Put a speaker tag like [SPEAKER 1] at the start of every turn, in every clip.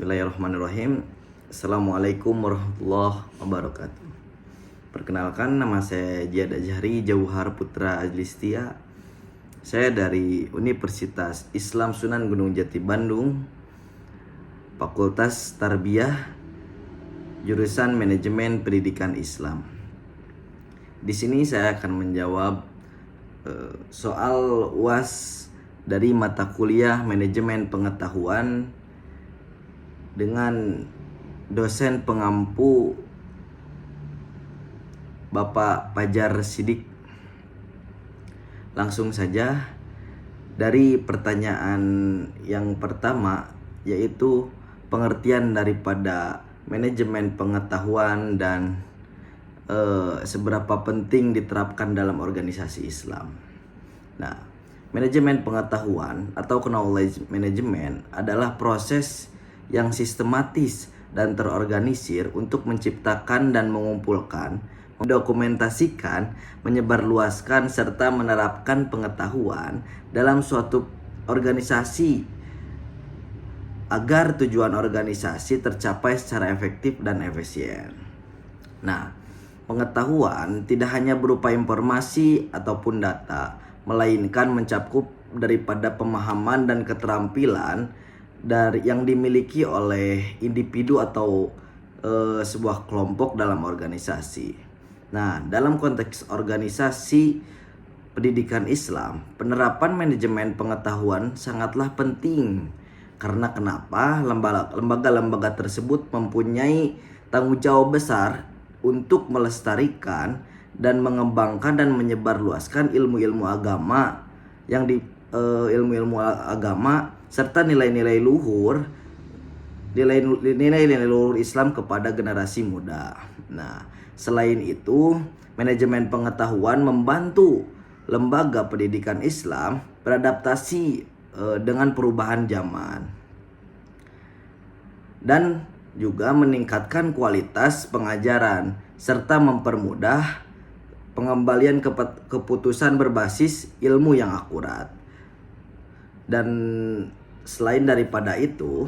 [SPEAKER 1] Bismillahirrahmanirrahim. Assalamualaikum warahmatullahi wabarakatuh. Perkenalkan, nama saya Jiyad Azhari Jauhar Putra Azlistia. Saya dari Universitas Islam Sunan Gunung Jati Bandung, Fakultas Tarbiyah, jurusan Manajemen Pendidikan Islam. Di sini saya akan menjawab soal UAS dari mata kuliah Manajemen Pengetahuan dengan dosen pengampu Bapak Fajar Sidik. Langsung saja dari pertanyaan yang pertama, yaitu pengertian daripada manajemen pengetahuan dan seberapa penting diterapkan dalam organisasi Islam. Nah, manajemen pengetahuan atau knowledge management adalah proses yang sistematis dan terorganisir untuk menciptakan dan mengumpulkan, mendokumentasikan, menyebarluaskan, serta menerapkan pengetahuan dalam suatu organisasi agar tujuan organisasi tercapai secara efektif dan efisien. Nah, pengetahuan tidak hanya berupa informasi ataupun data, melainkan mencakup daripada pemahaman dan keterampilan dari yang dimiliki oleh individu atau sebuah kelompok dalam organisasi. Nah, dalam konteks organisasi pendidikan Islam, penerapan manajemen pengetahuan sangatlah penting. Karena kenapa? Lembaga-lembaga tersebut mempunyai tanggung jawab besar untuk melestarikan dan mengembangkan dan menyebarluaskan ilmu-ilmu agama yang ilmu-ilmu agama serta nilai-nilai luhur Islam kepada generasi muda. Nah, selain itu, manajemen pengetahuan membantu lembaga pendidikan Islam beradaptasi dengan perubahan zaman dan juga meningkatkan kualitas pengajaran serta mempermudah pengembalian keputusan berbasis ilmu yang akurat. Dan selain daripada itu,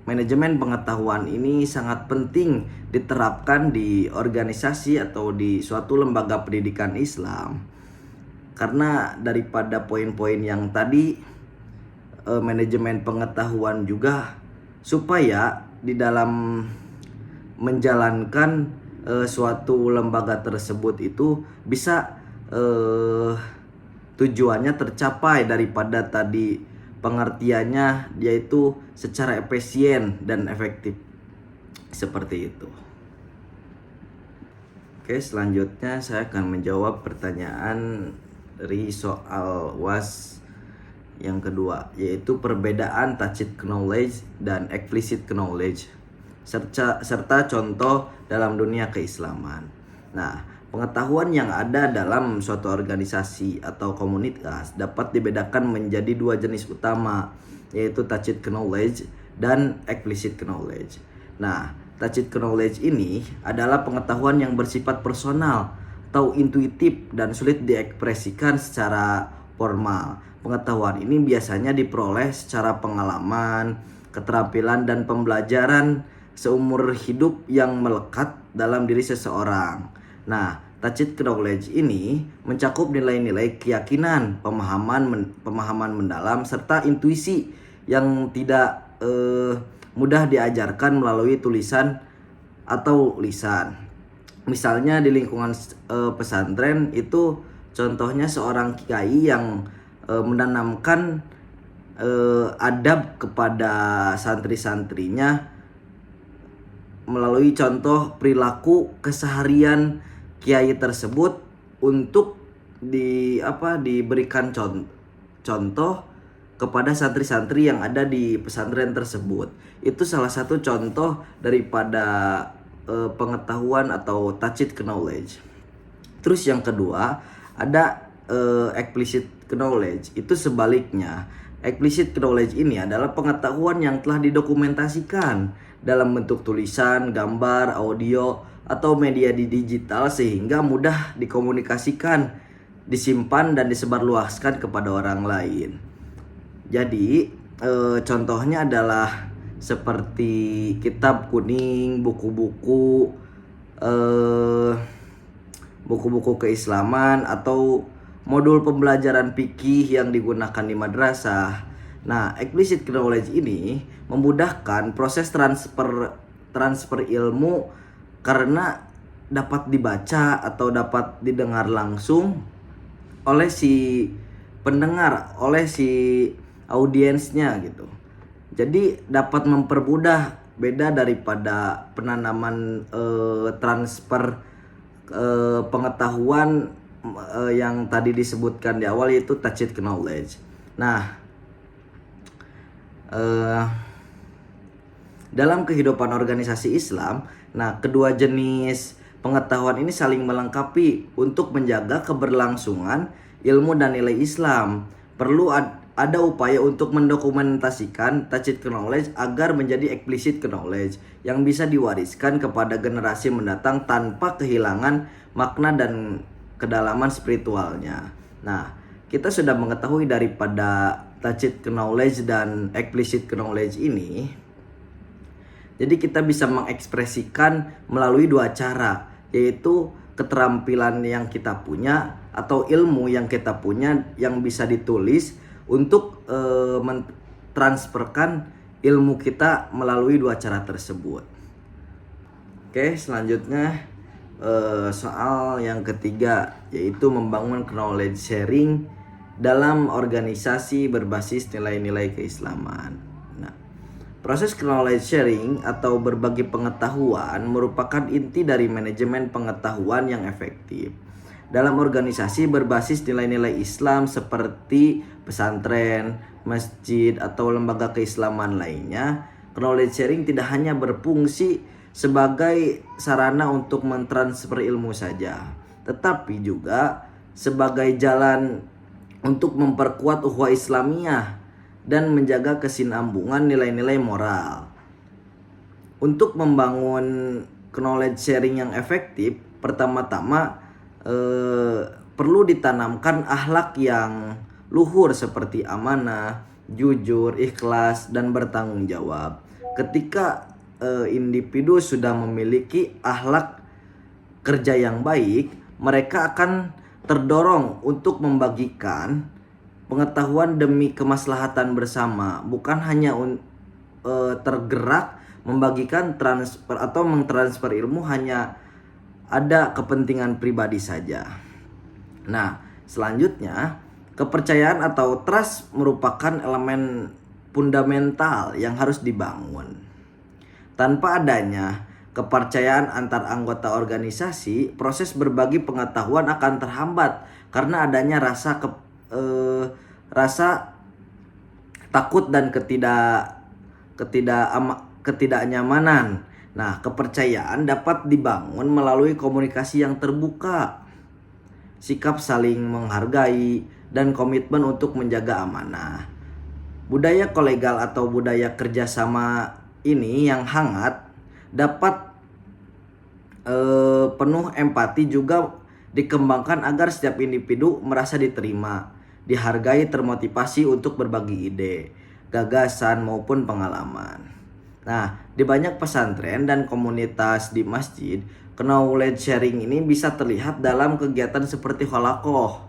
[SPEAKER 1] manajemen pengetahuan ini sangat penting diterapkan di organisasi atau di suatu lembaga pendidikan Islam. Karena daripada poin-poin yang tadi, manajemen pengetahuan juga supaya di dalam menjalankan suatu lembaga tersebut itu bisa tujuannya tercapai daripada tadi pengertiannya, yaitu secara efisien dan efektif, seperti itu. Oke, selanjutnya saya akan menjawab pertanyaan dari soal UAS yang kedua, yaitu perbedaan tacit knowledge dan explicit knowledge serta contoh dalam dunia keislaman. Nah, pengetahuan yang ada dalam suatu organisasi atau komunitas dapat dibedakan menjadi dua jenis utama, yaitu tacit knowledge dan explicit knowledge. Nah, tacit knowledge ini adalah pengetahuan yang bersifat personal atau intuitif dan sulit diekspresikan secara formal. Pengetahuan ini biasanya diperoleh secara pengalaman, keterampilan, dan pembelajaran seumur hidup yang melekat dalam diri seseorang. Nah, tacit knowledge ini mencakup nilai-nilai keyakinan, pemahaman mendalam, serta intuisi yang tidak mudah diajarkan melalui tulisan atau lisan. Misalnya di lingkungan pesantren itu contohnya seorang kiai yang menanamkan adab kepada santri-santrinya melalui contoh perilaku keseharian kiai tersebut untuk diberikan contoh kepada santri-santri yang ada di pesantren tersebut. Itu salah satu contoh daripada pengetahuan atau tacit knowledge. Terus yang kedua ada explicit knowledge. Itu sebaliknya. Explicit knowledge ini adalah pengetahuan yang telah didokumentasikan dalam bentuk tulisan, gambar, audio, atau media di digital sehingga mudah dikomunikasikan, disimpan, dan disebarluaskan kepada orang lain. Jadi contohnya adalah seperti kitab kuning, buku-buku buku-buku keislaman atau modul pembelajaran fikih yang digunakan di madrasah. Nah, explicit knowledge ini memudahkan proses transfer ilmu karena dapat dibaca atau dapat didengar langsung oleh si pendengar, oleh si audiensnya gitu. Jadi dapat mempermudah, beda daripada penanaman transfer pengetahuan yang tadi disebutkan di awal, yaitu tacit knowledge. Nah, dalam kehidupan organisasi Islam, nah kedua jenis pengetahuan ini saling melengkapi untuk menjaga keberlangsungan ilmu dan nilai Islam. Perlu ada upaya untuk mendokumentasikan tacit knowledge agar menjadi explicit knowledge yang bisa diwariskan kepada generasi mendatang tanpa kehilangan makna dan kedalaman spiritualnya. Nah, kita sudah mengetahui daripada tacit knowledge dan explicit knowledge ini. Jadi kita bisa mengekspresikan melalui dua cara, yaitu keterampilan yang kita punya atau ilmu yang kita punya yang bisa ditulis untuk mentransferkan ilmu kita melalui dua cara tersebut. Oke, selanjutnya soal yang ketiga, yaitu membangun knowledge sharing dalam organisasi berbasis nilai-nilai keislaman. Nah, proses knowledge sharing atau berbagi pengetahuan merupakan inti dari manajemen pengetahuan yang efektif. Dalam organisasi berbasis nilai-nilai Islam seperti pesantren, masjid, atau lembaga keislaman lainnya, knowledge sharing tidak hanya berfungsi sebagai sarana untuk mentransfer ilmu saja, tetapi juga sebagai jalan untuk memperkuat ukhuwah Islamiyah dan menjaga kesinambungan nilai-nilai moral. Untuk membangun knowledge sharing yang efektif, pertama-tama perlu ditanamkan akhlak yang luhur seperti amanah, jujur, ikhlas, dan bertanggung jawab. Ketika individu sudah memiliki akhlak kerja yang baik, mereka akan terdorong untuk membagikan pengetahuan demi kemaslahatan bersama, bukan hanya tergerak membagikan transfer atau mentransfer ilmu hanya ada kepentingan pribadi saja. Nah, selanjutnya, kepercayaan atau trust merupakan elemen fundamental yang harus dibangun. Tanpa adanya kepercayaan antar anggota organisasi, proses berbagi pengetahuan akan terhambat karena adanya rasa takut dan ketidaknyamanan. Nah, kepercayaan dapat dibangun melalui komunikasi yang terbuka, sikap saling menghargai, dan komitmen untuk menjaga amanah. Budaya kolegal atau budaya kerjasama ini yang hangat dapat penuh empati juga dikembangkan agar setiap individu merasa diterima, dihargai, termotivasi untuk berbagi ide, gagasan maupun pengalaman. Nah, di banyak pesantren dan komunitas di masjid, knowledge sharing ini bisa terlihat dalam kegiatan seperti halaqah,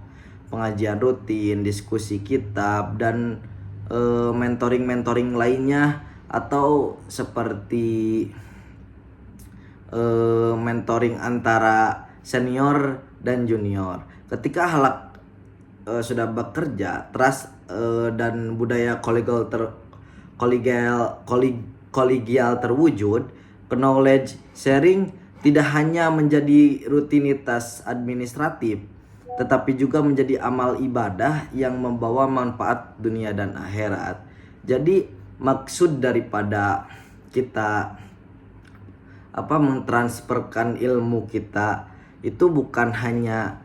[SPEAKER 1] pengajian rutin, diskusi kitab, dan mentoring lainnya, atau seperti mentoring antara senior dan junior. Ketika halak sudah bekerja, trust dan budaya kolegial terwujud, knowledge sharing tidak hanya menjadi rutinitas administratif, tetapi juga menjadi amal ibadah yang membawa manfaat dunia dan akhirat. Jadi maksud daripada kita mentransferkan ilmu kita itu bukan hanya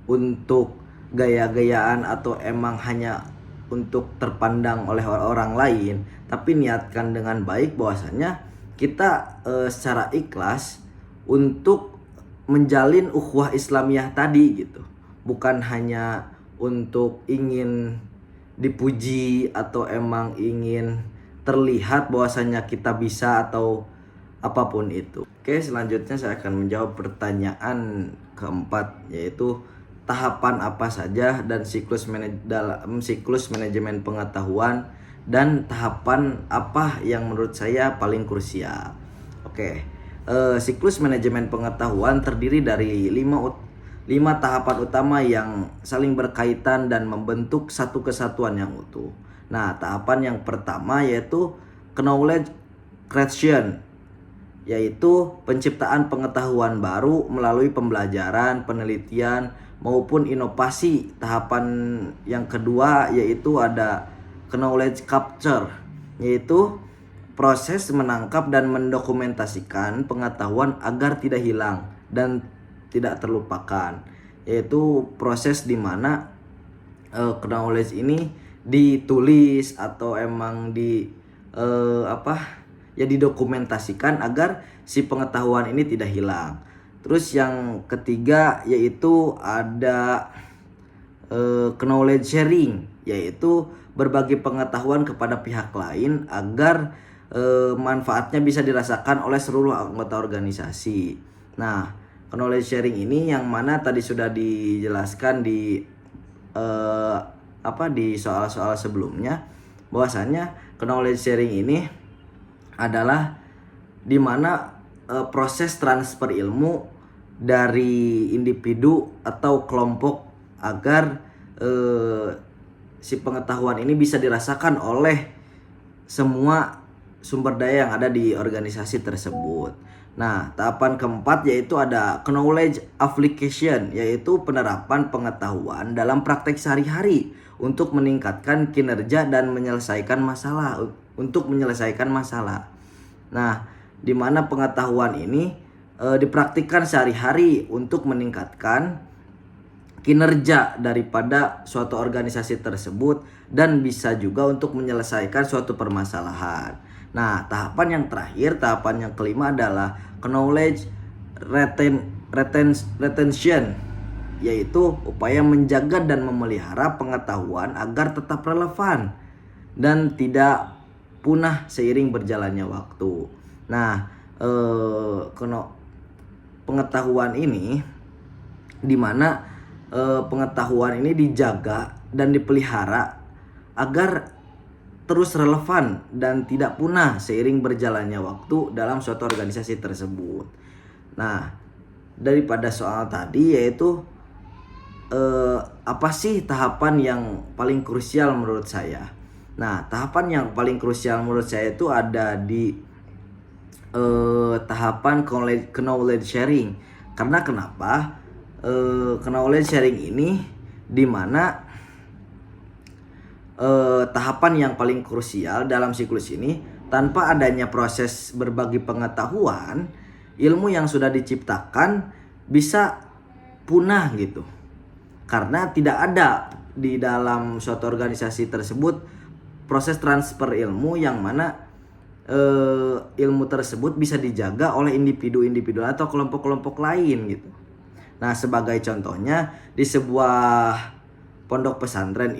[SPEAKER 1] untuk gaya-gayaan atau emang hanya untuk terpandang oleh orang lain, tapi niatkan dengan baik bahwasanya kita secara ikhlas untuk menjalin ukhuwah Islamiyah tadi gitu. Bukan hanya untuk ingin dipuji atau emang ingin terlihat bahwasanya kita bisa atau apapun itu. Oke, selanjutnya saya akan menjawab pertanyaan keempat, yaitu tahapan apa saja dan dalam siklus manajemen pengetahuan, dan tahapan apa yang menurut saya paling krusial. Oke, siklus manajemen pengetahuan terdiri dari 5 tahapan utama yang saling berkaitan dan membentuk satu kesatuan yang utuh. Nah, tahapan yang pertama yaitu knowledge creation, yaitu penciptaan pengetahuan baru melalui pembelajaran, penelitian, maupun inovasi. Tahapan yang kedua yaitu ada knowledge capture, yaitu proses menangkap dan mendokumentasikan pengetahuan agar tidak hilang dan tidak terlupakan, yaitu proses di mana knowledge ini ditulis atau emang didokumentasikan agar si pengetahuan ini tidak hilang. Terus yang ketiga yaitu ada knowledge sharing, yaitu berbagi pengetahuan kepada pihak lain agar manfaatnya bisa dirasakan oleh seluruh anggota organisasi. Nah, knowledge sharing ini yang mana tadi sudah dijelaskan di soal-soal sebelumnya, bahwasanya knowledge sharing ini adalah di mana proses transfer ilmu dari individu atau kelompok agar si pengetahuan ini bisa dirasakan oleh semua sumber daya yang ada di organisasi tersebut. Nah, tahapan keempat yaitu ada knowledge application, yaitu penerapan pengetahuan dalam praktek sehari-hari untuk meningkatkan kinerja dan menyelesaikan masalah. Nah, di mana pengetahuan ini dipraktikkan sehari-hari untuk meningkatkan kinerja daripada suatu organisasi tersebut dan bisa juga untuk menyelesaikan suatu permasalahan. Nah, tahapan yang terakhir, tahapan yang kelima adalah knowledge retention, yaitu upaya menjaga dan memelihara pengetahuan agar tetap relevan dan tidak punah seiring berjalannya waktu. Nah, pengetahuan ini di mana pengetahuan ini dijaga dan dipelihara agar terus relevan dan tidak punah seiring berjalannya waktu dalam suatu organisasi tersebut. Nah, daripada soal tadi yaitu apa sih tahapan yang paling krusial menurut saya? Nah, tahapan yang paling krusial menurut saya itu ada di tahapan knowledge sharing. Karena kenapa? Knowledge sharing ini di mana tahapan yang paling krusial dalam siklus ini. Tanpa adanya proses berbagi pengetahuan, ilmu yang sudah diciptakan bisa punah gitu, karena tidak ada di dalam suatu organisasi tersebut proses transfer ilmu yang mana ilmu tersebut bisa dijaga oleh individu-individu atau kelompok-kelompok lain gitu. Nah, sebagai contohnya di sebuah pondok pesantren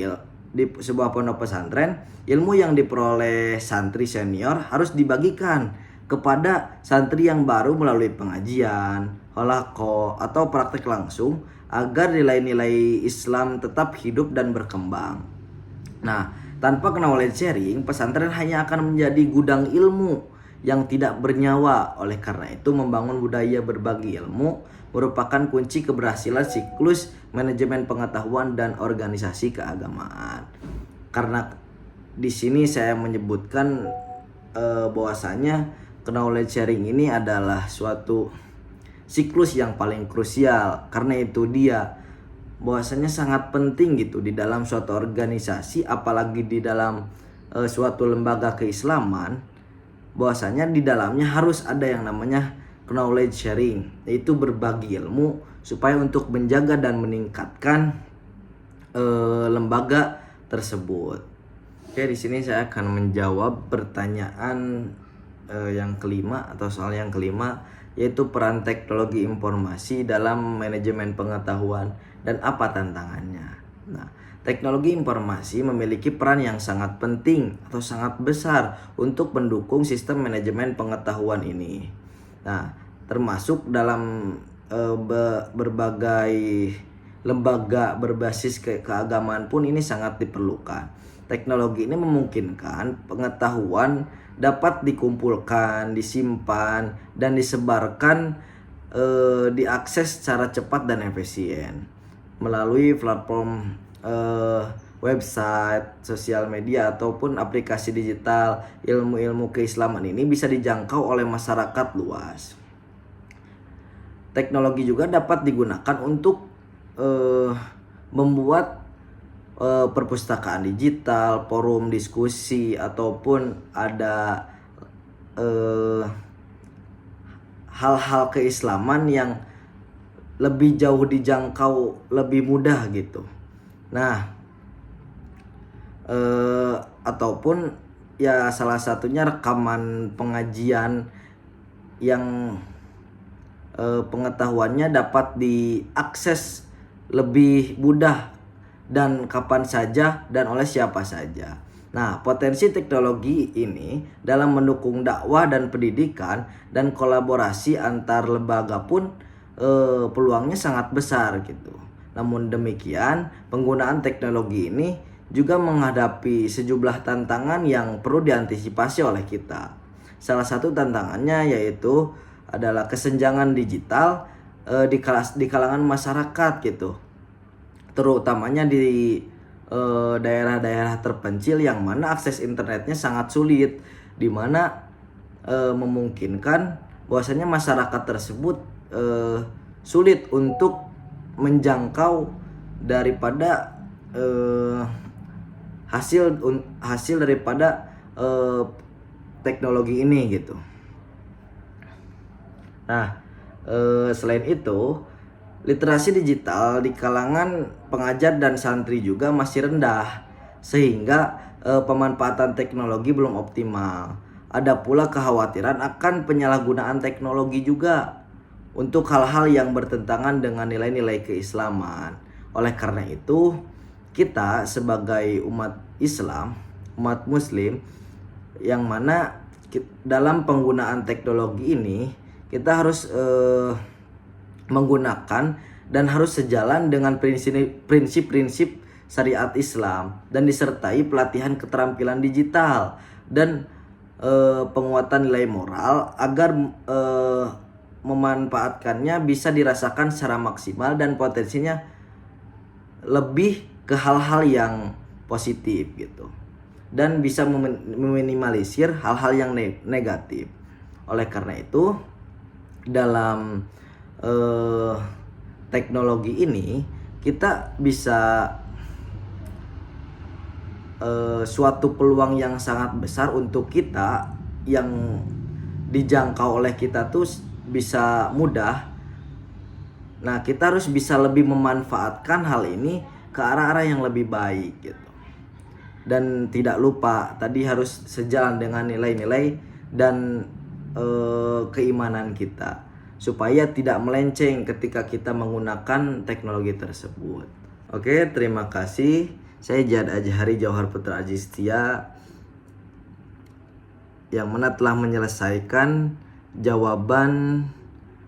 [SPEAKER 1] ilmu yang diperoleh santri senior harus dibagikan kepada santri yang baru melalui pengajian, halaqah, atau praktek langsung agar nilai-nilai Islam tetap hidup dan berkembang. Nah, tanpa knowledge sharing, pesantren hanya akan menjadi gudang ilmu yang tidak bernyawa. Oleh karena itu, membangun budaya berbagi ilmu merupakan kunci keberhasilan siklus manajemen pengetahuan dan organisasi keagamaan. Karena di sini saya menyebutkan bahwasanya knowledge sharing ini adalah suatu siklus yang paling krusial. Karena itu dia bahwasanya sangat penting gitu di dalam suatu organisasi, apalagi di dalam suatu lembaga keislaman, bahwasanya di dalamnya harus ada yang namanya knowledge sharing, yaitu berbagi ilmu supaya untuk menjaga dan meningkatkan lembaga tersebut. Oke, di sini saya akan menjawab pertanyaan yang kelima atau soal yang kelima, yaitu peran teknologi informasi dalam manajemen pengetahuan dan apa tantangannya. Nah, teknologi informasi memiliki peran yang sangat penting atau sangat besar untuk mendukung sistem manajemen pengetahuan ini. Nah, termasuk dalam berbagai lembaga berbasis keagamaan pun ini sangat diperlukan. Teknologi ini memungkinkan pengetahuan dapat dikumpulkan, disimpan, dan disebarkan, diakses secara cepat dan efisien melalui platform website, sosial media, ataupun aplikasi digital. Ilmu-ilmu keislaman ini bisa dijangkau oleh masyarakat luas. Teknologi juga dapat digunakan untuk membuat perpustakaan digital, forum diskusi, ataupun ada hal-hal keislaman yang lebih jauh dijangkau, lebih mudah gitu. Nah, ataupun ya salah satunya rekaman pengajian yang pengetahuannya dapat diakses lebih mudah dan kapan saja dan oleh siapa saja. Nah, potensi teknologi ini dalam mendukung dakwah dan pendidikan dan kolaborasi antar lembaga pun peluangnya sangat besar gitu. Namun demikian, penggunaan teknologi ini juga menghadapi sejumlah tantangan yang perlu diantisipasi oleh kita. Salah satu tantangannya yaitu adalah kesenjangan digital di kalangan masyarakat gitu. Terutamanya di daerah-daerah terpencil yang mana akses internetnya sangat sulit, di mana memungkinkan bahwasanya masyarakat tersebut sulit untuk menjangkau daripada hasil daripada teknologi ini gitu. Nah, selain itu, literasi digital di kalangan pengajar dan santri juga masih rendah, sehingga pemanfaatan teknologi belum optimal. Ada pula kekhawatiran akan penyalahgunaan teknologi juga untuk hal-hal yang bertentangan dengan nilai-nilai keislaman. Oleh karena itu, kita sebagai umat Islam, umat Muslim, yang mana dalam penggunaan teknologi ini kita harus menggunakan dan harus sejalan dengan prinsip-prinsip syariat Islam dan disertai pelatihan keterampilan digital dan penguatan nilai moral agar memanfaatkannya bisa dirasakan secara maksimal dan potensinya lebih ke hal-hal yang positif gitu, dan bisa meminimalisir hal-hal yang negatif. Oleh karena itu, dalam teknologi ini kita bisa suatu peluang yang sangat besar untuk kita yang dijangkau oleh kita tuh bisa mudah. Nah, kita harus bisa lebih memanfaatkan hal ini ke arah-arah yang lebih baik gitu. Dan tidak lupa tadi harus sejalan dengan nilai-nilai dan keimanan kita, supaya tidak melenceng ketika kita menggunakan teknologi tersebut. Oke, terima kasih. Saya Jad Ajhari Jauhar Putra Ajistia yang mana telah menyelesaikan jawaban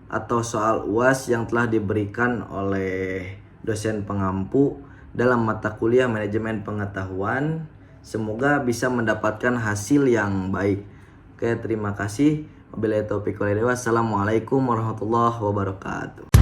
[SPEAKER 1] atau soal UAS yang telah diberikan oleh dosen pengampu dalam mata kuliah manajemen pengetahuan. Semoga bisa mendapatkan hasil yang baik. Oke, terima kasih. Wabillahi taufiq wal hidayah. Wassalamualaikum warahmatullahi wabarakatuh.